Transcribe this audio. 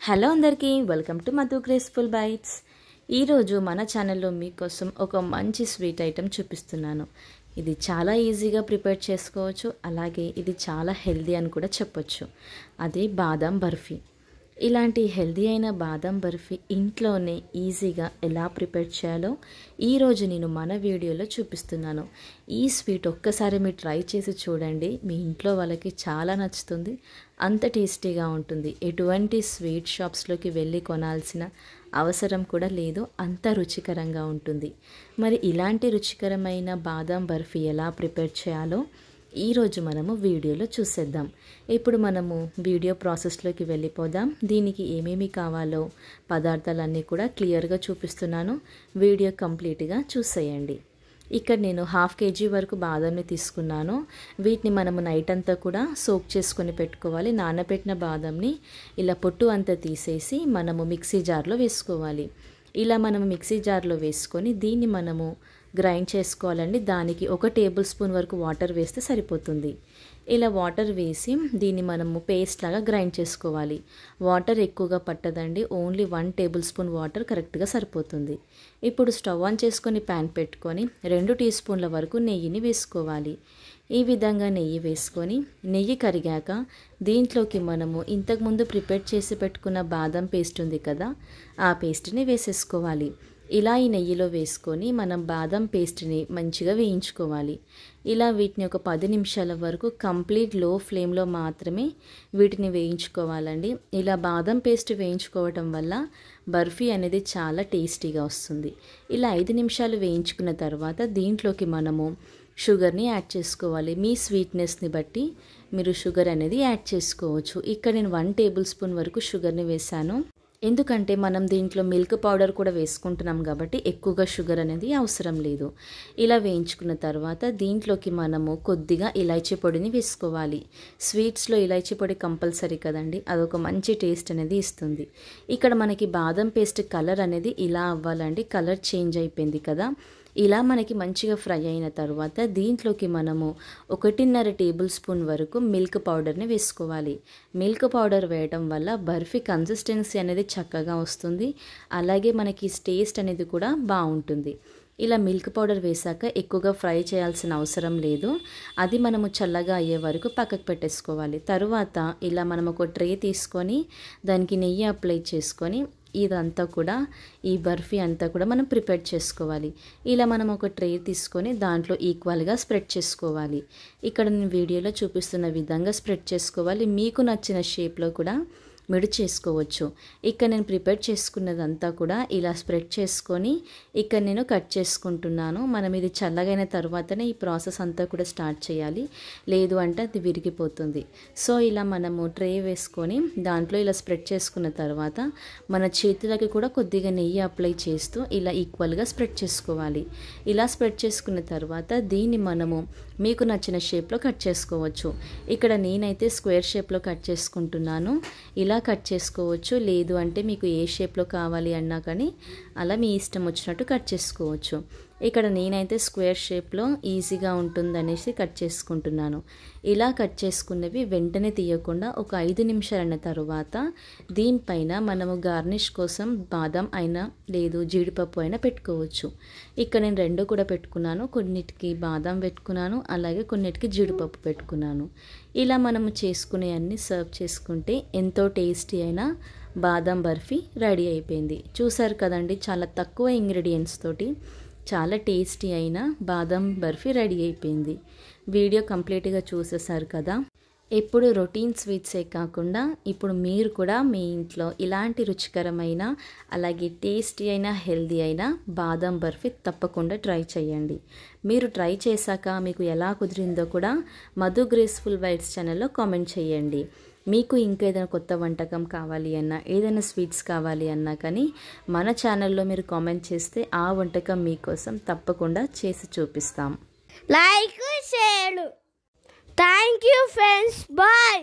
Hello అందరికీ welcome to Madhu graceful bytes. ఈరోజు మన ఛానల్లో మీకోసం ఒక మంచి స్వీట్ ఐటెం చూపిస్తున్నాను. ఇది చాలా ఈజీగా ప్రిపేర్ చేసుకోవచ్చు, అలాగే ఇది చాలా హెల్దీ అని కూడా చెప్పొచ్చు. అది బాదం బర్ఫీ. ఇలాంటి హెల్దీ అయిన బాదం బర్ఫీ ఇంట్లోనే ఈజీగా ఎలా ప్రిపేర్ చేయాలో ఈరోజు నేను మన వీడియోలో చూపిస్తున్నాను. ఈ స్వీట్ ఒక్కసారి మీరు ట్రై చేసి చూడండి, మీ ఇంట్లో వాళ్ళకి చాలా నచ్చుతుంది. అంత టేస్టీగా ఉంటుంది. ఎటువంటి స్వీట్ షాప్స్లోకి వెళ్ళి కొనాల్సిన అవసరం కూడా లేదు, అంత రుచికరంగా ఉంటుంది. మరి ఇలాంటి రుచికరమైన బాదం బర్ఫీ ఎలా ప్రిపేర్ చేయాలో ఈరోజు మనము వీడియోలో చూసేద్దాం. ఇప్పుడు మనము వీడియో ప్రాసెస్లోకి వెళ్ళిపోదాం. దీనికి ఏమేమి కావాలో పదార్థాలన్నీ కూడా క్లియర్గా చూపిస్తున్నాను. వీడియో కంప్లీట్గా చూసేయండి. ఇక్కడ నేను 1/2 kg వరకు బాదంని తీసుకున్నాను. వీటిని మనము నైట్ అంతా కూడా సోక్ చేసుకొని పెట్టుకోవాలి. నానబెట్టిన బాదంని ఇలా పొట్టు అంతా తీసేసి మనము మిక్సీ జార్లో వేసుకోవాలి. ఇలా మనము మిక్సీ జార్లో వేసుకొని దీన్ని మనము గ్రైండ్ చేసుకోవాలండి. దానికి 1 టేబుల్ స్పూన్ వరకు వాటర్ వేస్తే సరిపోతుంది. ఇలా వాటర్ వేసి దీన్ని మనము పేస్ట్ లాగా గ్రైండ్ చేసుకోవాలి. వాటర్ ఎక్కువగా పట్టదండి, ఓన్లీ 1 టేబుల్ స్పూన్ వాటర్ కరెక్ట్గా సరిపోతుంది. ఇప్పుడు స్టవ్ ఆన్ చేసుకొని ప్యాన్ పెట్టుకొని 2 టీ స్పూన్ల వరకు నెయ్యిని వేసుకోవాలి. ఈ విధంగా నెయ్యి వేసుకొని నెయ్యి కరిగాక దీంట్లోకి మనము ఇంతకుముందు ప్రిపేర్ చేసి పెట్టుకున్న బాదం పేస్ట్ ఉంది కదా, ఆ పేస్ట్ని వేసేసుకోవాలి. ఇలా ఈ నెయ్యిలో వేసుకొని మనం బాదం పేస్ట్ని మంచిగా వేయించుకోవాలి. ఇలా వీటిని ఒక 10 నిమిషాల వరకు కంప్లీట్ లో ఫ్లేమ్లో మాత్రమే వీటిని వేయించుకోవాలండి. ఇలా బాదం పేస్ట్ వేయించుకోవటం వల్ల బర్ఫీ అనేది చాలా టేస్టీగా వస్తుంది. ఇలా 5 నిమిషాలు వేయించుకున్న తర్వాత దీంట్లోకి మనము షుగర్ని యాడ్ చేసుకోవాలి. మీ స్వీట్నెస్ని బట్టి మీరు షుగర్ అనేది యాడ్ చేసుకోవచ్చు. ఇక్కడ నేను 1 టేబుల్ స్పూన్ వరకు షుగర్ని వేసాను. ఎందుకంటే మనం దీంట్లో మిల్క్ పౌడర్ కూడా వేసుకుంటున్నాం కాబట్టి ఎక్కువగా షుగర్ అనేది అవసరం లేదు. ఇలా వేయించుకున్న తర్వాత దీంట్లోకి మనము కొద్దిగా ఇలాచీ పొడిని వేసుకోవాలి. స్వీట్స్లో ఇలాచీ పొడి కంపల్సరీ కదండి, అదొక మంచి టేస్ట్ అనేది ఇస్తుంది. ఇక్కడ మనకి బాదం పేస్ట్ కలర్ అనేది ఇలా అవ్వాలండి. కలర్ చేంజ్ అయిపోయింది కదా, ఇలా మనకి మంచిగా ఫ్రై అయిన తర్వాత దీంట్లోకి మనము 1.5 టేబుల్ స్పూన్ వరకు మిల్క్ పౌడర్ని వేసుకోవాలి. మిల్క్ పౌడర్ వేయడం వల్ల బర్ఫీ కన్సిస్టెన్సీ అనేది చక్కగా వస్తుంది, అలాగే మనకి టేస్ట్ అనేది కూడా బాగుంటుంది. ఇలా మిల్క్ పౌడర్ వేసాక ఎక్కువగా ఫ్రై చేయాల్సిన అవసరం లేదు. అది మనము చల్లగా అయ్యే వరకు పక్కకు పెట్టేసుకోవాలి. తర్వాత ఇలా మనం ఒక ట్రే తీసుకొని దానికి నెయ్యి అప్లై చేసుకొని ఇదంతా కూడా ఈ బర్ఫీ అంతా కూడా మనం ప్రిపేర్ చేసుకోవాలి. ఇలా మనం ఒక ట్రే తీసుకొని దాంట్లో ఈక్వల్గా స్ప్రెడ్ చేసుకోవాలి. ఇక్కడ నేను వీడియోలో చూపిస్తున్న విధంగా స్ప్రెడ్ చేసుకోవాలి. మీకు నచ్చిన షేప్లో కూడా మీరు చేసుకోవచ్చు. ఇక్కడ నేను ప్రిపేర్ చేసుకున్నదంతా కూడా ఇలా స్ప్రెడ్ చేసుకొని ఇక్కడ నేను కట్ చేసుకుంటున్నాను. మనం ఇది చల్లగైన తర్వాతనే ఈ ప్రాసెస్ అంతా కూడా స్టార్ట్ చేయాలి, లేదు అంటే అది విరిగిపోతుంది. సో ఇలా మనము ట్రే వేసుకొని దాంట్లో ఇలా స్ప్రెడ్ చేసుకున్న తర్వాత మన చేతులకి కూడా కొద్దిగా నెయ్యి అప్లై చేస్తూ ఇలా ఈక్వల్గా స్ప్రెడ్ చేసుకోవాలి. ఇలా స్ప్రెడ్ చేసుకున్న తర్వాత దీన్ని మనము మీకు నచ్చిన షేప్లో కట్ చేసుకోవచ్చు. ఇక్కడ నేనైతే స్క్వేర్ షేప్లో కట్ చేసుకుంటున్నాను. ఇలా కట్ చేసుకోవచ్చు, లేదు అంటే మీకు ఏ షేప్లో కావాలి అన్నా కానీ అలా మీ ఇష్టం వచ్చినట్టు కట్ చేసుకోవచ్చు. ఇక్కడ నేనైతే స్క్వేర్ షేప్లో ఈజీగా ఉంటుందనేసి కట్ చేసుకుంటున్నాను. ఇలా కట్ చేసుకున్నవి వెంటనే తీయకుండా ఒక 5 నిమిషాలైన తర్వాత దీనిపైన మనము గార్నిష్ కోసం బాదం అయినా లేదు జీడిపప్పు అయినా పెట్టుకోవచ్చు. ఇక్కడ నేను 2 కూడా పెట్టుకున్నాను. కొన్నిటికి బాదం పెట్టుకున్నాను, అలాగే కొన్నిటికి జీడిపప్పు పెట్టుకున్నాను. ఇలా మనము చేసుకునే అన్ని సర్వ్ చేసుకుంటే ఎంతో టేస్టీ అయిన బాదం బర్ఫీ రెడీ అయిపోయింది. చూసారు కదండి, చాలా తక్కువ ఇంగ్రీడియంట్స్ తోటి చాలా టేస్టీ అయిన బాదం బర్ఫీ రెడీ అయిపోయింది. వీడియో కంప్లీట్గా చూసేసారు కదా. ఎప్పుడు రొటీన్ స్వీట్సే కాకుండా ఇప్పుడు మీరు కూడా మీ ఇంట్లో ఇలాంటి రుచికరమైన అలాగే టేస్టీ అయిన హెల్దీ అయిన బాదం బర్ఫీ తప్పకుండా ట్రై చేయండి. మీరు ట్రై చేశాక మీకు ఎలా కుదిరిందో కూడా మధు గ్రేస్ఫుల్ బైట్స్ ఛానల్లో కామెంట్ చేయండి. మీకు ఇంకా ఏదైనా కొత్త వంటకం కావాలి అన్నా, ఏదైనా స్వీట్స్ కావాలి అన్నా కానీ మన ఛానల్లో మీరు కామెంట్ చేస్తే ఆ వంటకం మీకోసం తప్పకుండా చేసి చూపిస్తాం. Like share. Thank you friends, bye.